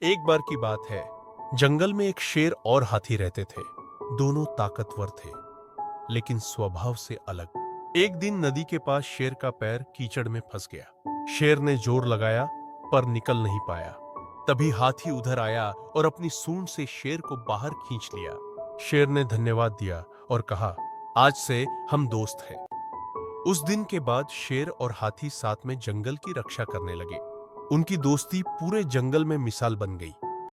एक बार की बात है, जंगल में एक शेर और हाथी रहते थे। दोनों ताकतवर थे, लेकिन स्वभाव से अलग। एक दिन नदी के पास शेर का पैर कीचड़ में फंस गया। शेर ने जोर लगाया, पर निकल नहीं पाया। तभी हाथी उधर आया और अपनी सूंड से शेर को बाहर खींच लिया। शेर ने धन्यवाद दिया और कहा, आज से हम दोस्त हैं। उस दिन के बाद शेर और हाथी साथ में जंगल की रक्षा करने लगे। उनकी दोस्ती पूरे जंगल में मिसाल बन गई।